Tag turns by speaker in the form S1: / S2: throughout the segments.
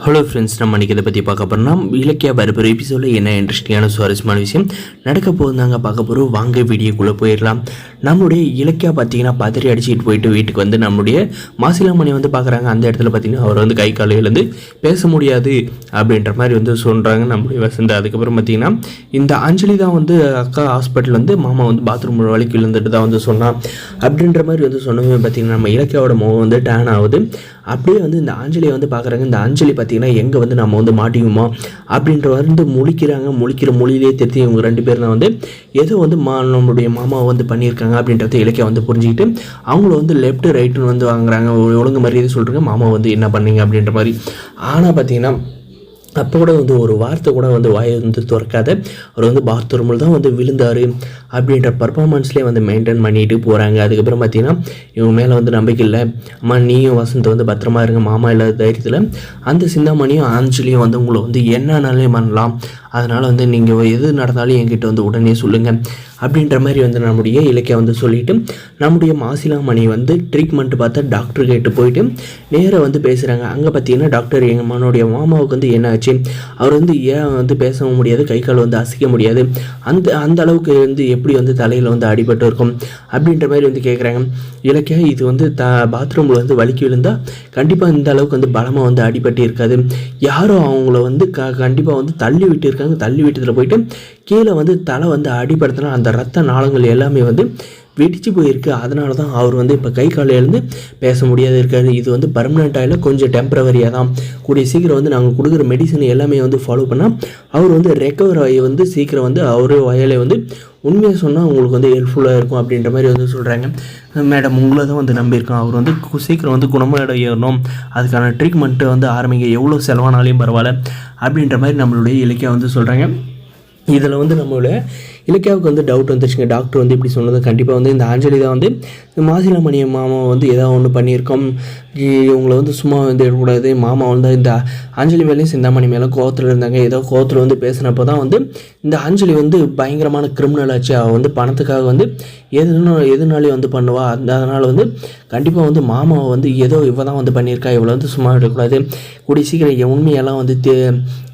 S1: Hello friends, நம்ம இன்றைக்கி இதை பற்றி பார்க்க போகிறோம்னா இலக்கியா வரப்போகிற எபிசோடில் என்ன இன்ட்ரெஸ்டிங்கான சுவாரஸ்யமான விஷயம் நடக்க போகுதாங்க பார்க்க போகிறோம். வாங்க வீடியோக்குள்ளே போயிடலாம். நம்மளுடைய இலக்கியா பார்த்தீங்கன்னா பதறி அடிச்சுட்டு போயிட்டு வீட்டுக்கு வந்து நம்மளுடைய மாசிலாமணி வந்து பார்க்குறாங்க. அந்த இடத்துல பார்த்தீங்கன்னா அவர் வந்து கை காலையிலேருந்து பேச முடியாது அப்படின்ற மாதிரி வந்து சொல்கிறாங்க நம்மளுடைய வசந்த். அதுக்கப்புறம் பார்த்தீங்கன்னா இந்த அஞ்சலி தான் வந்து அக்கா ஹாஸ்பிட்டல் வந்து மாமா வந்து பாத்ரூம் வலிக்கு விழுந்துட்டு தான் வந்து சொன்னான் அப்படின்ற மாதிரி வந்து சொன்னவே பார்த்தீங்கன்னா நம்ம இலக்கியாவோட முகம் வந்து டேன் ஆகுது. அப்படியே வந்து இந்த அஞ்சலியை வந்து பார்க்குறாங்க. இந்த அஞ்சலி பார்த்தீங்கன்னா எங்கே வந்து நம்ம வந்து மாட்டிக்குமா அப்படின்ற வந்து முழிக்கிற மொழியிலே தெரிஞ்சு இவங்க ரெண்டு பேர் தான் வந்து ஏதோ வந்து நம்மளுடைய மாமாவை வந்து பண்ணியிருக்காங்க அப்படின்றத இலக்கியம் வந்து புரிஞ்சுக்கிட்டு அவங்கள வந்து லெஃப்ட் ரைட்டுன்னு வந்து வாங்குறாங்க. ஒழுங்கு மரியாதை சொல்கிறாங்க, மாமா வந்து என்ன பண்ணீங்க அப்படின்ற மாதிரி. ஆனால் பார்த்தீங்கன்னா அப்போ கூட வந்து ஒரு வார்த்தை கூட வந்து வாயை வந்து திறக்காத அவர் வந்து பாத்ரூமில் தான் வந்து விழுந்தார் அப்படின்ற பர்ஃபார்மன்ஸ்லேயே வந்து மெயின்டைன் பண்ணிட்டு போகிறாங்க. அதுக்கப்புறம் பார்த்தீங்கன்னா இவங்க மேலே வந்து நம்பிக்கை இல்லை. அம்மா நீயும் வசந்த் வந்து பத்திரமா இருங்க, மாமா இல்லாத தைரியத்தில் அந்த சிந்தாமணியும் ஆஞ்சலியும் வந்து உங்களை வந்து என்னன்னாலே பண்ணலாம், அதனால் வந்து நீங்கள் எது நடந்தாலும் என்கிட்ட வந்து உடனே சொல்லுங்கள் அப்படின்ற மாதிரி வந்து நம்முடைய இலக்கியம் வந்து சொல்லிவிட்டு நம்முடைய மாசிலாமணி வந்து ட்ரீட்மெண்ட் பார்த்தா டாக்டர் கிட்ட போயிட்டு நேராக வந்து பேசுகிறாங்க. அங்கே பார்த்தீங்கன்னா டாக்டர் எங்கள் மனுடைய மாமாவுக்கு வந்து என்ன ஆச்சு, அவர் வந்து ஏன் வந்து பேசவும் முடியாது, கை கால் வந்து அசைக்க முடியாது, அந்த அளவுக்கு வந்து எப்படி வந்து தலையில் வந்து அடிபட்டு இருக்கும் அப்படின்ற மாதிரி வந்து கேட்குறாங்க. இலக்கியம் இது வந்து பாத்ரூமில் வந்து வலிக்கு விழுந்தால் கண்டிப்பாக இந்த அளவுக்கு வந்து பலமாக வந்து அடிபட்டு இருக்காது, யாரோ அவங்கள வந்து கண்டிப்பாக வந்து தள்ளி விட்டு இருக்காங்க, தள்ளி விட்டதில் போயிட்டு கீழே வந்து தலை வந்து அடிபடுத்தினா அந்த ரத்த நாளங்கள் எல்லாமே வந்து வெடிச்சு போயிருக்கு. அதனால தான் அவர் வந்து இப்போ கை காலில் இருந்து பேச முடியாது இருக்காரு. இது வந்து பர்மனெண்ட் ஆகல, கொஞ்சம் டெம்பரவரியாக தான். கூடிய சீக்கிரம் வந்து நாங்கள் கொடுக்குற மெடிசன் எல்லாமே வந்து ஃபாலோ பண்ணால் அவர் வந்து ரெக்கவர் ஆகி வந்து சீக்கிரம் வந்து அவரே வயலை வந்து உண்மையாக சொன்னால் உங்களுக்கு வந்து ஹெல்ப்ஃபுல்லாக இருக்கும் அப்படின்ற மாதிரி வந்து சொல்கிறாங்க. மேடம் உங்களை தான் வந்து நம்பியிருக்கோம், அவர் வந்து சீக்கிரம் வந்து குணமடையணும், அதுக்கான ட்ரீட்மெண்ட்டு வந்து ஆரம்பிங்க, எவ்வளோ செலவானாலையும் பரவாயில்ல அப்படின்ற மாதிரி நம்மளுடைய இலக்கியம் வந்து சொல்கிறாங்க. இதில் வந்து நம்மளோட இலக்கியாவுக்கு வந்து டவுட் வந்துருச்சுங்க. டாக்டர் வந்து இப்படி சொன்னது கண்டிப்பாக வந்து இந்த அஞ்சலி தான் வந்து மாசிலாமணி மாமா வந்து ஏதாவது ஒன்று பண்ணியிருக்கோம், இவங்களை வந்து சும்மா வந்து எடுக்கக்கூடாது, மாமா வந்து இந்த அஞ்சலி மேலேயும் சிந்தாமணி மேலே கோவத்தில் இருந்தாங்க, ஏதோ கோவத்தில் வந்து பேசினப்போ தான் வந்து இந்த அஞ்சலி வந்து பயங்கரமான கிரிமினல் ஆச்சு, அவள் வந்து பணத்துக்காக வந்து எதுனாலையும் வந்து பண்ணுவா, அதனால் வந்து கண்டிப்பாக வந்து மாமாவை வந்து ஏதோ இவ தான் வந்து பண்ணியிருக்கா, இவளை வந்து சும்மா எடுக்கக்கூடாது, கூடிய சீக்கிரம் உண்மையெல்லாம் வந்து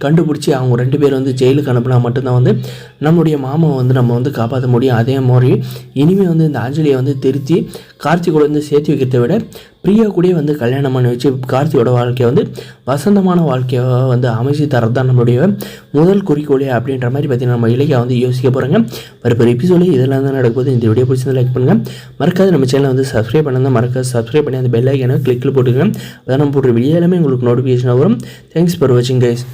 S1: கண்டுபிடிச்சி அவங்க ரெண்டு பேரும் வந்து ஜெயிலுக்கு அனுப்புனா மட்டும்தான் வந்து நம்மளுடைய மாமாவை வந்து நம்ம வந்து காப்பாற்ற முடியும். அதே மாதிரி இனிமேல் வந்து இந்த அஞ்சலியை வந்து திருத்தி கார்த்திகோட வந்து சேர்த்து வைக்கிறத விட பிரியா கூடயே வந்து கல்யாணம் பண்ணி வச்சு கார்த்தியோட வாழ்க்கையை வந்து வசந்தமான வாழ்க்கையை வந்து அமைச்சு தரது தான் நம்மளுடைய முதல் குறிக்கோளே அப்படின்ற மாதிரி பார்த்தீங்கன்னா நம்ம இலக்கியா வந்து யோசிக்க போகிறாங்க. ஒரு எபிசோடு இதெல்லாம் தான் நடக்கும்போது இந்த வீடியோ பிடிச்சி லைக் பண்ணுங்கள், மறக்காது நம்ம சேனலை வந்து சப்ஸ்கிரைப் பண்ணால் மறக்காது சப்ஸ்கிரைப் பண்ணி அந்த பெல் ஐக்கானை கிளிக்கில் போட்டுக்கோங்க. அதான் நம்ம போடுற வீடியோ எல்லாமே உங்களுக்கு நோட்டிஃபிகேஷன் வரும். தேங்க்ஸ் ஃபார் வாட்சிங் கைஸ்.